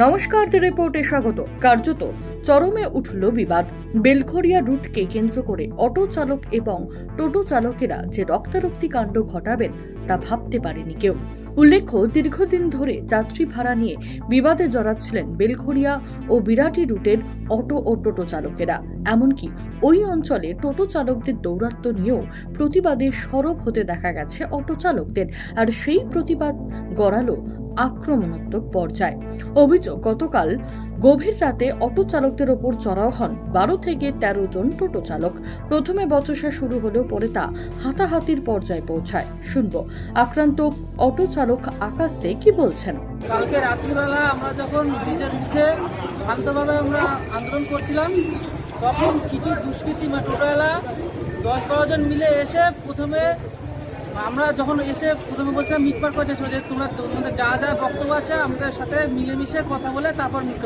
নমস্কার, দ্য রিপোর্টে স্বাগত। কার্যত চরমে উঠল বিবাদ। বেলঘরিয়া রুটকে কেন্দ্র করে অটো চালক এবং টোটো চালকেরা যে রক্তারক্তি কাণ্ড ঘটাবেন তা ভাবতে পারেনি কেউ। উল্লেখ্য, দীর্ঘদিন ধরে যাত্রী ভাড়া নিয়ে বিবাদে জড়াচ্ছিলেন বেলঘরিয়া ও বিরাটি রুটের অটো ও টোটো চালকেরা। এমনকি ওই অঞ্চলে টোটো চালকদের দৌরাত্ম্য নিয়েও প্রতিবাদে সরব হতে দেখা গেছে অটো চালকদের, আর সেই প্রতিবাদ গড়ালো আক্রমণাত্মক পর্যায়ে। অভিযোগ, গতকাল গভীর রাতে অটো চালকদের ওপর চড়াও হন 12 থেকে 13 জন টোটো চালক। প্রথমে বচসা শুরু হলেও পরে তা হাতাহাতির পর্যায়ে পৌঁছায়। শুনবো আক্রান্ত অটো চালক আকাশ দে কি বলছেন। কালকে রাত্রিবেলা আমরা যখন ব্রিজের মুখে শান্তভাবে আমরা আন্দোলন করছিলাম, তখন কিছু দুষ্কৃতী টোটোওয়ালা 10-12 জন মিলে এসে আমরা যখন প্রথমে বলছিলাম মিটমাট করছে যে তোমাদের যা যা বক্তব্য আছে আমাদের সাথে মিলেমিশে কথা বলে তারপর মিট,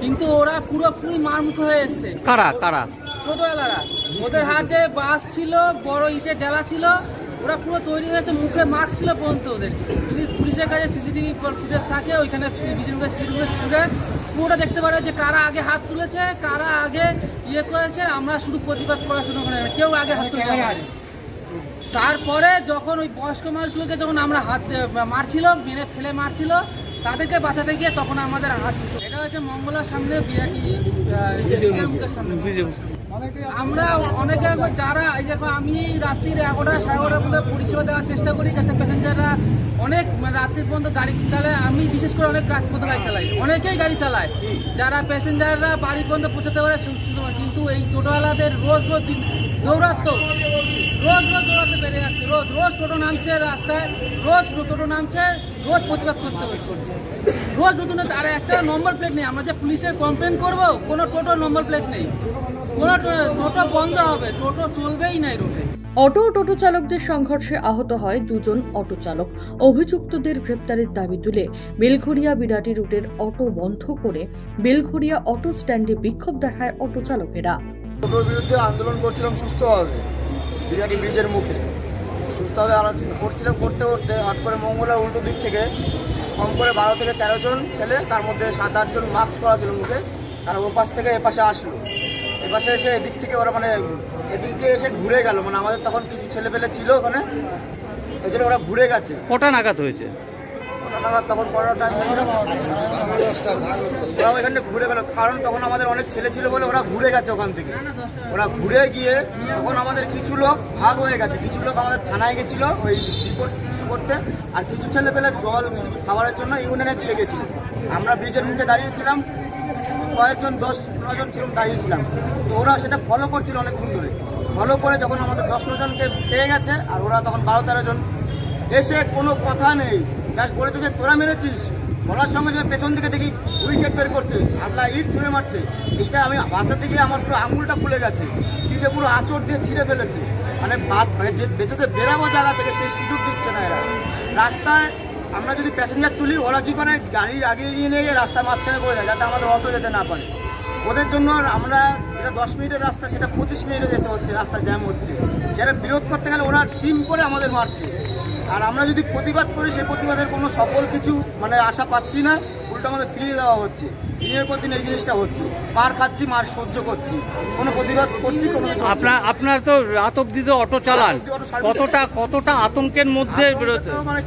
কিন্তু ওরা পুরোপুরি মারমুখো হয়ে এসছে। কারা? টোটোওয়ালারা। ওদের হাতে বাস ছিল, বড় ইটের ডেলা ছিল, ওরা পুরো তৈরি হয়েছে, মুখে মাস্ক ছিল পর্যন্ত ওদের। যদি পুলিশের কাছে সিসিটিভি ফুটেজ থাকে, ওইখানে সিসিটিভি ছুড়ে পুরোটা দেখতে পারে যে কারা আগে হাত তুলেছে, কারা আগে করেছে। আমরা শুধু প্রতিবাদ করা শুরু করে কেউ আগে হাত তুলে। তারপরে যখন ওই বয়স্ক মানুষগুলোকে যখন আমরা হাত মারছিল, মেরে ফেলে মারছিল, তাদেরকে বাঁচাতে গিয়ে তখন আমাদের হাত, এটা হচ্ছে মঙ্গলার সামনে বিরাটি মুখের সামনে। আমরা অনেকে যারা এই দেখো, আমি রাত্রির 11টা 11:30 মধ্যে পরিষেবা দেওয়ার চেষ্টা করি, যাতে প্যাসেঞ্জাররা অনেক রাত্রির পর্যন্ত গাড়ি চালায়। আমি বিশেষ করে অনেক রাত পর্যন্ত গাড়ি চালাই, অনেকেই গাড়ি চালায় যারা প্যাসেঞ্জাররা বাড়ি পর্যন্ত পৌঁছাতে পারে। কিন্তু এই টোটোওয়ালাদের রোজ দৌড়াতে বেড়ে যাচ্ছে। রোজ টোটো নামছে রাস্তায়, রোজ টোটো নামছে, রোজ প্রতিবাদ করতে হচ্ছে। রোজ নতুন, আর একটা নম্বর প্লেট নেই। আমরা যে পুলিশে কমপ্লেন করবো, কোনো টোটো নম্বর প্লেট নেই, কোনো টোটো বন্ধ হবে, টোটো চলবেই না রোডে। অটো ও টোটো চালকদের সংঘর্ষে আহত হয় 2 জন অটো চালক। অভিযুক্তদের গ্রেপ্তারের দাবি তুলে বেলঘরিয়া বিরাটি রুটের অটো বন্ধ করে বেলঘরিয়া অটো স্ট্যান্ডে বিক্ষোভ দেখায় অটো চালকেরা। টোটোর বিরুদ্ধে আন্দোলন করছিলাম সুস্থভাবে, বিরাটি ব্রিজের মুখে সুস্থভাবে করতে হট করে মঙ্গলার উল্টো দিক থেকে কম করে 12 থেকে 13 জন ছেলে, তার মধ্যে 7-8 জন মাস্ক পরা ছিল মুখে, তারা ওপাশ থেকে এপাশে আসলো। এপাশে এসে এদিক থেকে ওরা এদিকে এসে ঘুরে গেল। আমাদের তখন কিছু ছেলেপেলে ছিল ওখানে, ওই জন্য ওরা ঘুরে গেছে। কটা নাগাদ হয়েছে? তখন 12টা ওরা ওইখানে ঘুরে গেল, কারণ তখন আমাদের অনেক ছেলে ছিল বলে ওরা ঘুরে গেছে ওখান থেকে। ওরা ঘুরে গিয়ে তখন আমাদের কিছু লোক ভাগ হয়ে গেছে, কিছু লোক আমাদের থানায় গেছিল ওই রিপোর্ট করতে, আর কিছু ছেলে পেলে জল কিছু খাবারের জন্য ইউনিয়নে দিয়ে গেছিল। আমরা ব্রিজের মুখে দাঁড়িয়েছিলাম, কয়েকজন 10-15 জন ছিলাম দাঁড়িয়েছিলাম, তো ওরা সেটা ফলো করছিল অনেকক্ষণ ধরে। ফলো করে যখন আমাদের 10-9 জনকে পেয়ে গেছে, আর ওরা তখন 12-13 জন এসে কোনো কথা নেই, জাস্ট বলেছে যে তোরা মেরেছিস। বলার সঙ্গে সঙ্গে পেছন দিকে দেখি উইকেট বের করছে, আদলা ইট ছুঁড়ে মারছে। এইটা আমি বাঁচাতে গিয়ে আমার পুরো আঙুলটা ফুলে গেছে, ইটে পুরো আঁচড় দিয়ে ছিঁড়ে ফেলেছে। যে বেঁচেতে বেরাবো জায়গা থেকে সেই সুযোগ দিচ্ছে না এরা। রাস্তায় আমরা যদি প্যাসেঞ্জার তুলি, ওরা কী করে গাড়ির আগে এগিয়ে নিয়ে রাস্তা মাঝখানে করে যায়, যাতে আমাদের অটো যেতে না পারে। ওদের জন্য আমরা যেটা 10 মিনিটের রাস্তা সেটা 25 মিনিটে যেতে হচ্ছে, রাস্তা জ্যাম হচ্ছে। সেটা বিরোধ করতে গেলে ওরা টিম করে আমাদের মারছে। আর আমরা যদি প্রতিবাদ করি, সেই প্রতিবাদের কোনো সফল কিছু আশা পাচ্ছি না, উল্টো আমাদের ফিরিয়ে দেওয়া হচ্ছে। দিনের পর দিন এই জিনিসটা হচ্ছে, মার খাচ্ছি, মার সহ্য করছি, কোনো প্রতিবাদ করছি কোনো কিছু। আপনার তো রাত অব্দি তো অটো চালান, কতটা আতঙ্কের মধ্যে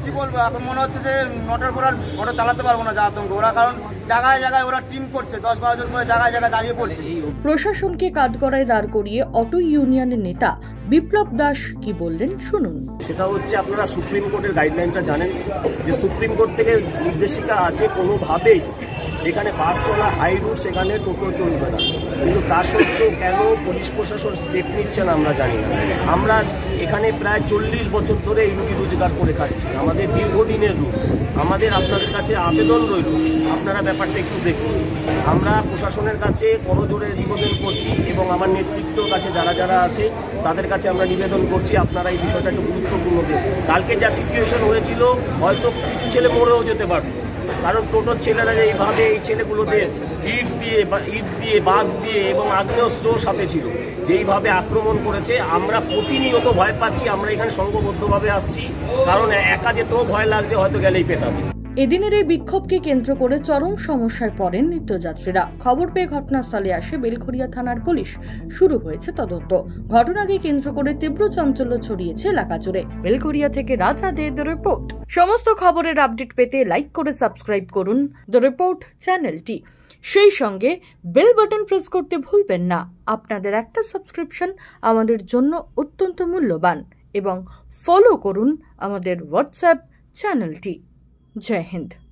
কি বলবো, এখন মনে হচ্ছে যে 9টার পর আর অটো চালাতে পারবো না, যা আতঙ্ক। ওরা কারণ জায়গায় জায়গায় ওরা টিম করছে, 10-12 জন করে জায়গায় জায়গায় দাঁড়িয়ে পড়ছে। প্রশাসনকে কাঠগড়ায় দাঁড় করিয়ে অটো ইউনিয়নের নেতা বিপ্লব দাস কি বললেন শুনুন। সেটা হচ্ছে, আপনারা সুপ্রিম কোর্টের গাইডলাইনটা জানেন যে সুপ্রিম কোর্ট থেকে নির্দেশিকা আছে কোনোভাবেই যেখানে বাস চলা হাই রুট সেখানে টোটো চলবে না। কিন্তু তা সত্ত্বেও কেন পুলিশ প্রশাসন স্টেপ নিচ্ছে না আমরা জানি না। আমরা এখানে প্রায় 40 বছর ধরে এই রুটি রোজগার করে খাচ্ছি, আমাদের দীর্ঘদিনের রুট। আমাদের আপনাদের কাছে আবেদন রইল, আপনারা ব্যাপারটা একটু দেখুন। আমরা প্রশাসনের কাছে করজোড়ে নিবেদন করছি, এবং আমার নেতৃত্বর কাছে যারা আছে তাদের কাছে আমরা নিবেদন করছি, আপনারা এই বিষয়টা একটু গুরুত্বপূর্ণ দেন। কালকে যা সিচুয়েশন হয়েছিল, হয়তো কিছু ছেলে মরেও যেতে পারত, কারণ টোটোর ছেলেরা এইভাবে এই ছেলেগুলোদের ইট দিয়ে বাস দিয়ে এবং আগ্নেয়াস্ত্র সাথে ছিল, যেইভাবে আক্রমণ করেছে, আমরা প্রতিনিয়ত ভয় পাচ্ছি। আমরা এখানে সংঘবদ্ধভাবে আসছি, কারণ একা যেতেও ভয় লাগছে, হয়তো গেলেই পেটাবে। এদিনের এই বিক্ষোভকে কেন্দ্র করে চরম সমস্যায় পড়েন নিত্যযাত্রীরা। খবর পেয়ে ঘটনাস্থলে আসে বেলঘরিয়া থানার পুলিশ। শুরু হয়েছে তদন্ত। ঘটনাকে কেন্দ্র করে তীব্র চাঞ্চল্য ছড়িয়েছে এলাকা জুড়ে। বেলঘরিয়া থেকে রাজা দে দ্য রিপোর্ট। সমস্ত খবরের আপডেট পেতে লাইক করে সাবস্ক্রাইব করুন দ্য রিপোর্ট চ্যানেলটি। সেই সঙ্গে বেল বাটন প্রেস করতে ভুলবেন না। আপনাদের একটা সাবস্ক্রিপশন আমাদের জন্য অত্যন্ত মূল্যবান। এবং ফলো করুন আমাদের হোয়াটসঅ্যাপ চ্যানেলটি। জয় হিন্দ।